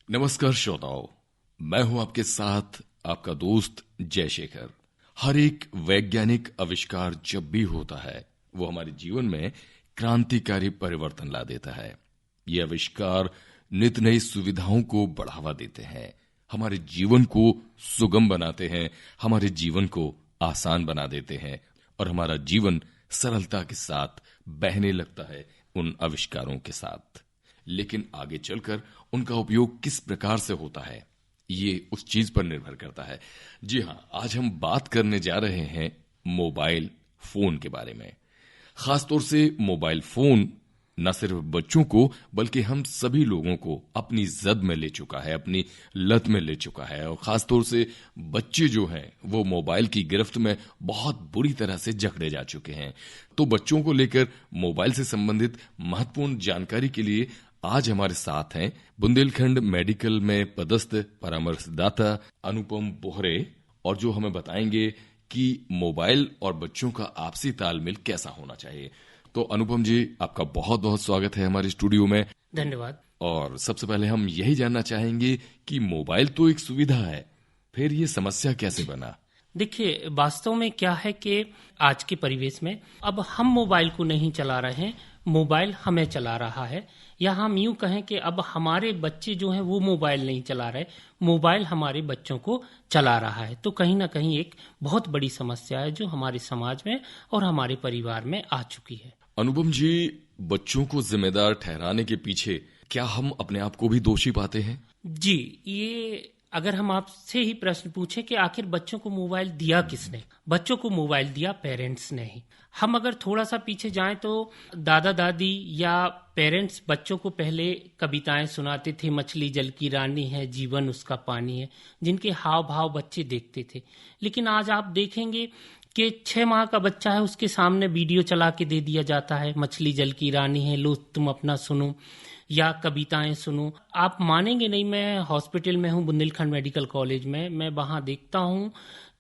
नमस्कार श्रोताओं, मैं हूं आपके साथ आपका दोस्त जयशेखर। हर एक वैज्ञानिक आविष्कार जब भी होता है वो हमारे जीवन में क्रांतिकारी परिवर्तन ला देता है। ये आविष्कार नित नई सुविधाओं को बढ़ावा देते हैं, हमारे जीवन को सुगम बनाते हैं, हमारे जीवन को आसान बना देते हैं और हमारा जीवन सरलता के साथ बहने लगता है उन आविष्कारों के साथ। लेकिन आगे चलकर उनका उपयोग किस प्रकार से होता है ये उस चीज पर निर्भर करता है। जी हां, आज हम बात करने जा रहे हैं मोबाइल फोन के बारे में। खासतौर से मोबाइल फोन न सिर्फ बच्चों को बल्कि हम सभी लोगों को अपनी जद में ले चुका है, अपनी लत में ले चुका है। और खासतौर से बच्चे जो हैं वो मोबाइल की गिरफ्त में बहुत बुरी तरह से जकड़े जा चुके हैं। तो बच्चों को लेकर मोबाइल से संबंधित महत्वपूर्ण जानकारी के लिए आज हमारे साथ हैं बुंदेलखंड मेडिकल में पदस्थ परामर्शदाता अनुपम बोहरे, और जो हमें बताएंगे कि मोबाइल और बच्चों का आपसी तालमेल कैसा होना चाहिए। तो अनुपम जी, आपका बहुत बहुत स्वागत है हमारे स्टूडियो में। धन्यवाद। और सबसे पहले हम यही जानना चाहेंगे कि मोबाइल तो एक सुविधा है, फिर ये समस्या कैसे बना? देखिए, वास्तव में क्या है कि आज के परिवेश में अब हम मोबाइल को नहीं चला रहे हैं, मोबाइल हमें चला रहा है। या हम यूं कहें कि अब हमारे बच्चे जो हैं वो मोबाइल नहीं चला रहे, मोबाइल हमारे बच्चों को चला रहा है। तो कहीं ना कहीं एक बहुत बड़ी समस्या है जो हमारे समाज में और हमारे परिवार में आ चुकी है। अनुपम जी, बच्चों को जिम्मेदार ठहराने के पीछे क्या हम अपने आप को भी दोषी पाते हैं? जी, ये अगर हम आपसे ही प्रश्न पूछें कि आखिर बच्चों को मोबाइल दिया किसने? बच्चों को मोबाइल दिया पेरेंट्स ने ही। हम अगर थोड़ा सा पीछे जाएं तो दादा दादी या पेरेंट्स बच्चों को पहले कविताएं सुनाते थे, मछली जल की रानी है, जीवन उसका पानी है, जिनके हाव भाव बच्चे देखते थे। लेकिन आज आप देखेंगे कि 6 माह का बच्चा है, उसके सामने वीडियो चला के दे दिया जाता है, मछली जल की रानी है, लो तुम अपना सुनो या कविताएं सुनो। आप मानेंगे नहीं, मैं हॉस्पिटल में हूं, बुंदेलखंड मेडिकल कॉलेज में। मैं वहां देखता हूं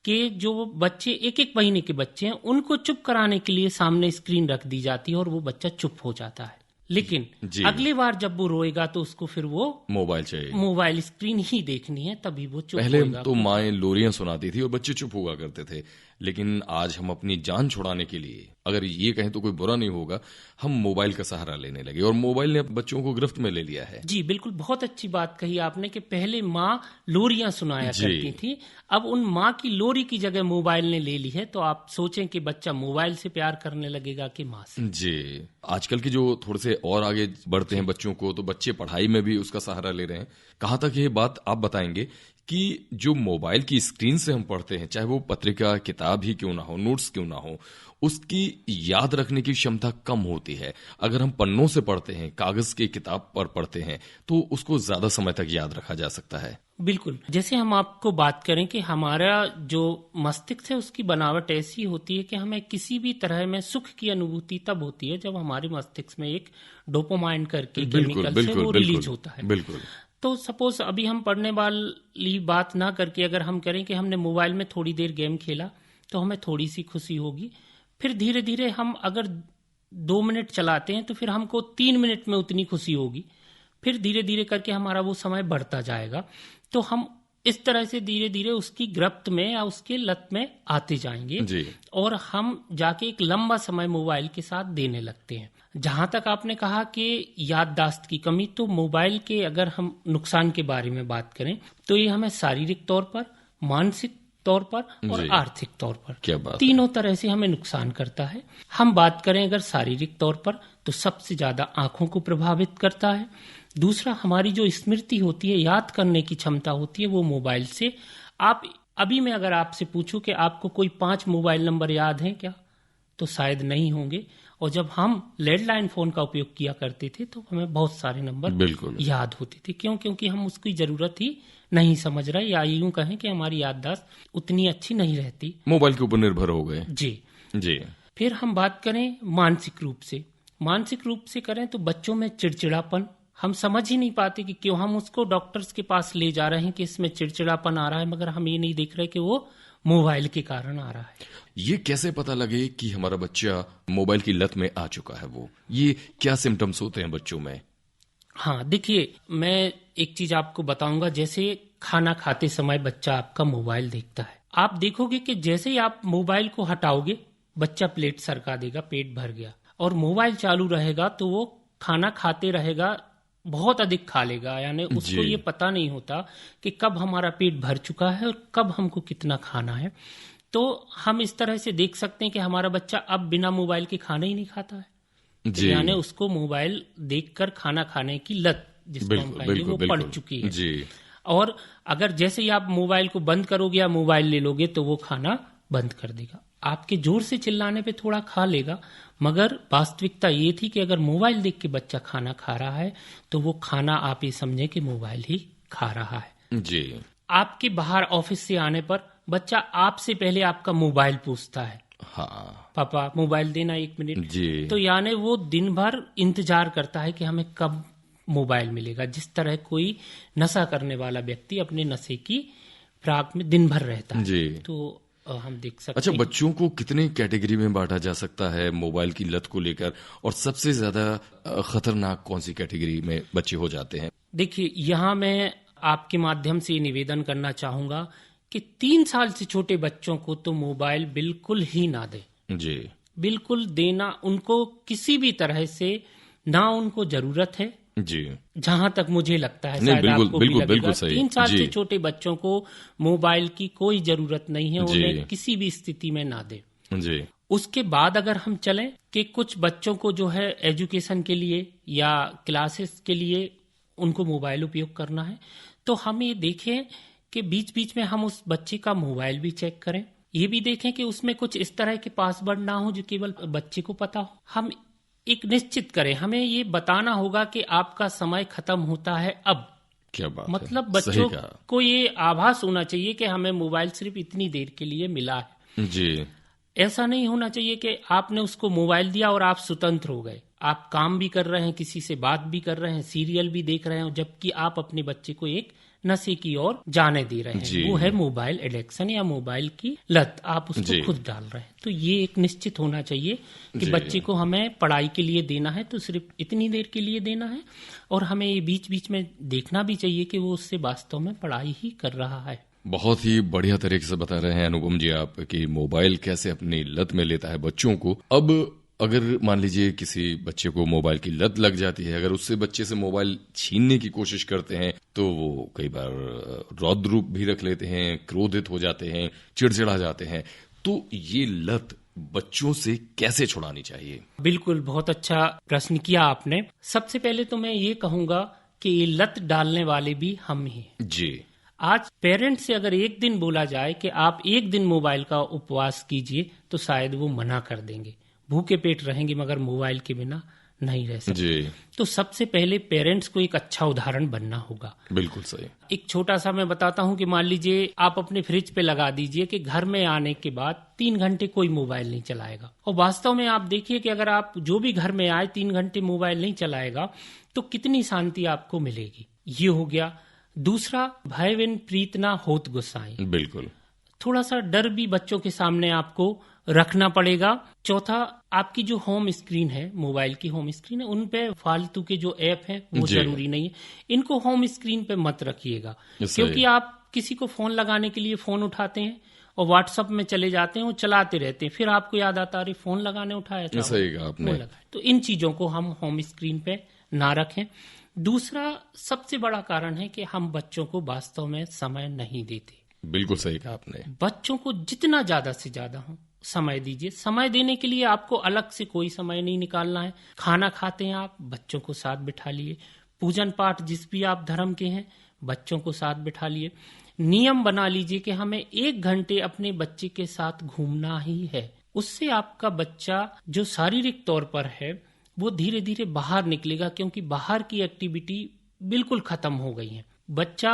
कि जो बच्चे 1-1 महीने के बच्चे हैं उनको चुप कराने के लिए सामने स्क्रीन रख दी जाती है और वो बच्चा चुप हो जाता है। लेकिन अगली बार जब वो रोएगा तो उसको फिर वो मोबाइल चाहिए, मोबाइल स्क्रीन ही देखनी है, तभी वो चुप पहले होगा। तो माएं लोरियां सुनाती थी और बच्चे चुप हुआ करते थे, लेकिन आज हम अपनी जान छुड़ाने के लिए, अगर ये कहें तो कोई बुरा नहीं होगा, हम मोबाइल का सहारा लेने लगे और मोबाइल ने बच्चों को गिरफ्त में ले लिया है। जी बिल्कुल, बहुत अच्छी बात कही आपने कि पहले माँ लोरियां सुनाया करती थी, अब उन माँ की लोरी की जगह मोबाइल ने ले ली है। तो आप सोचें कि बच्चा मोबाइल से प्यार करने लगेगा कि माँ से। जी, आजकल के जो थोड़े से और आगे बढ़ते हैं बच्चों को, तो बच्चे पढ़ाई में भी उसका सहारा ले रहे हैं। कहाँ तक ये बात आप बताएंगे कि जो मोबाइल की स्क्रीन से हम पढ़ते हैं, चाहे वो पत्रिका किताब ही क्यों ना हो, नोट्स क्यों ना हो, उसकी याद रखने की क्षमता कम होती है। अगर हम पन्नों से पढ़ते हैं, कागज की किताब पर पढ़ते हैं, तो उसको ज्यादा समय तक याद रखा जा सकता है। बिल्कुल, जैसे हम आपको बात करें कि हमारा जो मस्तिष्क है उसकी बनावट ऐसी होती है कि हमें किसी भी तरह में सुख की अनुभूति तब होती है जब हमारे मस्तिष्क में एक डोपामाइन करके केमिकल से वो रिलीज होता है। बिल्कुल। तो सपोज अभी हम पढ़ने वाली बात ना करके अगर हम करें कि हमने मोबाइल में थोड़ी देर गेम खेला तो हमें थोड़ी सी खुशी होगी, फिर धीरे धीरे हम अगर 2 मिनट चलाते हैं तो फिर हमको 3 मिनट में उतनी खुशी होगी, फिर धीरे धीरे करके हमारा वो समय बढ़ता जाएगा। तो हम इस तरह से धीरे धीरे उसकी गिरफ्त में या उसके लत में आते जाएंगे जी। और हम जाके एक लंबा समय मोबाइल के साथ देने लगते हैं। जहां तक आपने कहा कि याददाश्त की कमी, तो मोबाइल के अगर हम नुकसान के बारे में बात करें तो ये हमें शारीरिक तौर पर, मानसिक तौर पर और आर्थिक तौर पर, क्या बात तीनों तरह से हमें नुकसान करता है। हम बात करें अगर शारीरिक तौर पर तो सबसे ज्यादा आंखों को प्रभावित करता है। दूसरा, हमारी जो स्मृति होती है, याद करने की क्षमता होती है, वो मोबाइल से आप अभी मैं अगर आपसे पूछूं कि आपको कोई 5 मोबाइल नंबर याद हैं क्या, तो शायद नहीं होंगे। और जब हम लैंडलाइन फोन का उपयोग किया करते थे तो हमें बहुत सारे नंबर याद होते थे। क्यों? क्योंकि हम उसकी जरूरत ही नहीं समझ रहे, या यूं कहें कि हमारी याददाश्त उतनी अच्छी नहीं रहती, मोबाइल के ऊपर निर्भर हो गए। जी। फिर हम बात करें मानसिक रूप से करें तो बच्चों में चिड़चिड़ापन, हम समझ ही नहीं पाते कि क्यों हम उसको डॉक्टर्स के पास ले जा रहे हैं कि इसमें चिड़चिड़ापन आ रहा है, मगर हम ये नहीं देख रहे कि वो मोबाइल के कारण आ रहा है। ये कैसे पता लगे कि हमारा बच्चा मोबाइल की लत में आ चुका है? वो ये क्या सिम्टम्स होते हैं बच्चों में? हाँ, देखिए, मैं एक चीज आपको बताऊंगा। जैसे खाना खाते समय बच्चा आपका मोबाइल देखता है, आप देखोगे कि जैसे ही आप मोबाइल को हटाओगे, बच्चा प्लेट सरका देगा, पेट भर गया, और मोबाइल चालू रहेगा तो वो खाना खाते रहेगा, बहुत अधिक खा लेगा। यानी उसको जी ये पता नहीं होता कि कब हमारा पेट भर चुका है और कब हमको कितना खाना है। तो हम इस तरह से देख सकते हैं कि हमारा बच्चा अब बिना मोबाइल के खाना ही नहीं खाता है। जी, यानी उसको मोबाइल देखकर खाना खाने की लत, जिसको हम बिल्कुल कहेंगे, वो बिल्कुल पड़ बिल्कुल। चुकी है। जी और अगर जैसे ही आप मोबाइल को बंद करोगे या मोबाइल ले लोगे तो वो खाना बंद कर देगा। आपके जोर से चिल्लाने पे थोड़ा खा लेगा, मगर वास्तविकता ये थी कि अगर मोबाइल देख के बच्चा खाना खा रहा है तो वो खाना आप ये समझे कि मोबाइल ही खा रहा है। जी आपके बाहर ऑफिस से आने पर बच्चा आपसे पहले आपका मोबाइल पूछता है, हाँ पापा मोबाइल देना 1 मिनट। जी तो यानी वो दिन भर इंतजार करता है कि हमें कब मोबाइल मिलेगा, जिस तरह कोई नशा करने वाला व्यक्ति अपने नशे की फिराक में दिन भर रहता है। जी। तो हम देख सकते अच्छा, हैं। बच्चों को कितनी कैटेगरी में बांटा जा सकता है मोबाइल की लत को लेकर, और सबसे ज्यादा खतरनाक कौन सी कैटेगरी में बच्चे हो जाते हैं? देखिए, यहाँ मैं आपके माध्यम से निवेदन करना चाहूंगा कि 3 साल से छोटे बच्चों को तो मोबाइल बिल्कुल ही ना दे। जी बिल्कुल देना उनको किसी भी तरह से ना उनको जरूरत है। जी जहां तक मुझे लगता है, नहीं, शायद बिल्कुल आपको बिल्कुल भी लगेगा, बिल्कुल सही। 3 साल जी से छोटे बच्चों को मोबाइल की कोई जरूरत नहीं है, जी उन्हें किसी भी स्थिति में ना दे। जी उसके बाद अगर हम चलें कि कुछ बच्चों को जो है एजुकेशन के लिए या क्लासेस के लिए उनको मोबाइल उपयोग करना है, तो हम ये देखें कि बीच बीच में हम उस बच्चे का मोबाइल भी चेक करें। ये भी देखें कि उसमें कुछ इस तरह के पासवर्ड ना हो जो केवल बच्चे को पता हो। हम एक निश्चित करें, हमें ये बताना होगा कि आपका समय खत्म होता है अब। क्या बात मतलब है, सही बच्चों कहा। को ये आभास होना चाहिए कि हमें मोबाइल सिर्फ इतनी देर के लिए मिला है। जी ऐसा नहीं होना चाहिए कि आपने उसको मोबाइल दिया और आप स्वतंत्र हो गए। आप काम भी कर रहे हैं, किसी से बात भी कर रहे हैं, सीरियल भी देख रहे हैं, जबकि आप अपने बच्चे को एक नशे की ओर जाने दे रहे जी। हैं। वो है मोबाइल एडिक्शन या मोबाइल की लत, आप जी। उसको खुद डाल रहे हैं। तो ये एक निश्चित होना चाहिए कि जी। बच्चे को हमें पढ़ाई के लिए देना है तो सिर्फ इतनी देर के लिए देना है, और हमें ये बीच बीच में देखना भी चाहिए कि वो उससे वास्तव में पढ़ाई ही कर रहा है। बहुत ही बढ़िया तरीके से बता रहे हैं अनुपम जी आप कि मोबाइल कैसे अपनी लत में लेता है बच्चों को। अब अगर मान लीजिए किसी बच्चे को मोबाइल की लत लग जाती है, अगर उससे बच्चे से मोबाइल छीनने की कोशिश करते हैं तो वो कई बार रौद्र रूप भी रख लेते हैं, क्रोधित हो जाते हैं, चिड़चिड़ा जाते हैं। तो ये लत बच्चों से कैसे छुड़ानी चाहिए? बिल्कुल, बहुत अच्छा प्रश्न किया आपने। सबसे पहले तो मैं ये कहूंगा कि ये लत डालने वाले भी हम ही हैं। जी आज पेरेंट्स से अगर एक दिन बोला जाए कि आप एक दिन मोबाइल का उपवास कीजिए तो शायद वो मना कर देंगे, भूखे पेट रहेंगे मगर मोबाइल के बिना नहीं रह सकते। जी तो सबसे पहले पेरेंट्स को एक अच्छा उदाहरण बनना होगा। बिल्कुल सही। एक छोटा सा मैं बताता हूं कि मान लीजिए आप अपने फ्रिज पे लगा दीजिए कि घर में आने के बाद 3 घंटे कोई मोबाइल नहीं चलाएगा, और वास्तव में आप देखिए कि अगर आप जो भी घर में आए 3 घंटे मोबाइल नहीं चलाएगा तो कितनी शांति आपको मिलेगी। ये हो गया। दूसरा, भय बिन प्रीत ना होत गुसाई। बिल्कुल। थोड़ा सा डर भी बच्चों के सामने आपको रखना पड़ेगा। चौथा, आपकी जो होम स्क्रीन है, मोबाइल की होम स्क्रीन है, उन पे फालतू के जो ऐप हैं वो जी। जरूरी नहीं है, इनको होम स्क्रीन पे मत रखिएगा। सही। क्योंकि आप किसी को फोन लगाने के लिए फोन उठाते हैं और व्हाट्सएप में चले जाते हैं, वो चलाते रहते हैं, फिर आपको याद आता अरे फोन लगाने उठाया था, सही कहा आपने। फोन लगाया। तो इन चीजों को हम होम स्क्रीन पे ना रखें। दूसरा सबसे बड़ा कारण है कि हम बच्चों को वास्तव में समय नहीं देते। बिल्कुल सही कहा आपने। बच्चों को जितना ज्यादा से ज्यादा हो समय दीजिए। समय देने के लिए आपको अलग से कोई समय नहीं निकालना है। खाना खाते हैं आप, बच्चों को साथ बिठा लिए। पूजन पाठ जिस भी आप धर्म के हैं, बच्चों को साथ बिठा लिए। नियम बना लीजिए कि हमें 1 घंटे अपने बच्चे के साथ घूमना ही है। उससे आपका बच्चा जो शारीरिक तौर पर है वो धीरे धीरे बाहर निकलेगा, क्योंकि बाहर की एक्टिविटी बिल्कुल खत्म हो गई है। बच्चा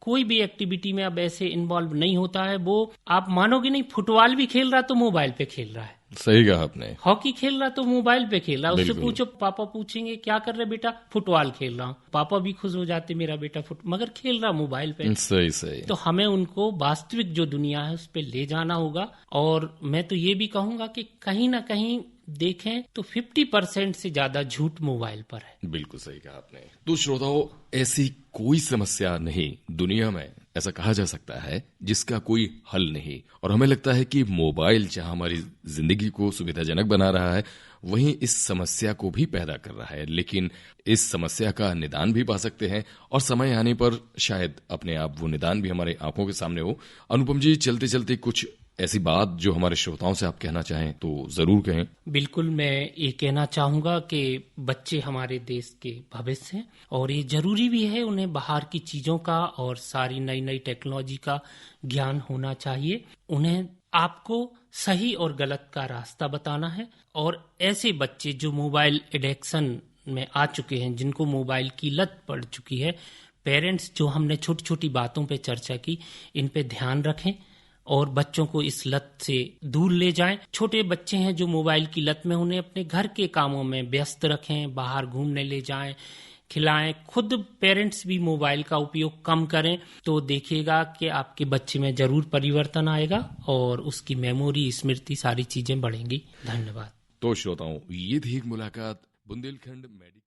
कोई भी एक्टिविटी में अब ऐसे इन्वॉल्व नहीं होता है। वो आप मानोगे नहीं, फुटबॉल भी खेल रहा तो मोबाइल पे खेल रहा है, सही कहा आपने। हॉकी खेल रहा तो मोबाइल पे खेल रहा है। उससे बिल्कुल। पूछो, पापा पूछेंगे क्या कर रहे बेटा, फुटबॉल खेल रहा हूँ। पापा भी खुश हो जाते मेरा बेटा मगर खेल रहा मोबाइल पे। सही सही। तो हमें उनको वास्तविक जो दुनिया है उस पर ले जाना होगा। और मैं तो ये भी कहूंगा कि कहीं ना कहीं देखें तो 50% से ज्यादा झूठ मोबाइल पर है। बिल्कुल सही कहा आपने। तो श्रोताओं, ऐसी कोई समस्या नहीं दुनिया में, ऐसा कहा जा सकता है, जिसका कोई हल नहीं। और हमें लगता है कि मोबाइल जहां हमारी जिंदगी को सुविधाजनक बना रहा है, वहीं इस समस्या को भी पैदा कर रहा है। लेकिन इस समस्या का निदान भी पा सकते हैं, और समय आने पर शायद अपने आप वो निदान भी हमारे आंखों के सामने हो। अनुपम जी, चलते चलते कुछ ऐसी बात जो हमारे श्रोताओं से आप कहना चाहें तो जरूर कहें। बिल्कुल, मैं ये कहना चाहूंगा कि बच्चे हमारे देश के भविष्य हैं, और ये जरूरी भी है उन्हें बाहर की चीजों का और सारी नई नई टेक्नोलॉजी का ज्ञान होना चाहिए। उन्हें आपको सही और गलत का रास्ता बताना है। और ऐसे बच्चे जो मोबाइल एडिक्शन में आ चुके हैं, जिनको मोबाइल की लत पड़ चुकी है, पेरेंट्स जो हमने छोटी छोटी बातों पे चर्चा की, इन पे ध्यान रखें और बच्चों को इस लत से दूर ले जाएं। छोटे बच्चे हैं जो मोबाइल की लत में, उन्हें अपने घर के कामों में व्यस्त रखें, बाहर घूमने ले जाएं, खिलाएं। खुद पेरेंट्स भी मोबाइल का उपयोग कम करें, तो देखिएगा कि आपके बच्चे में जरूर परिवर्तन आएगा और उसकी मेमोरी, स्मृति, सारी चीजें बढ़ेंगी। धन्यवाद। तो श्रोताओं, ये थी एक मुलाकात बुंदेलखंड मेडिकल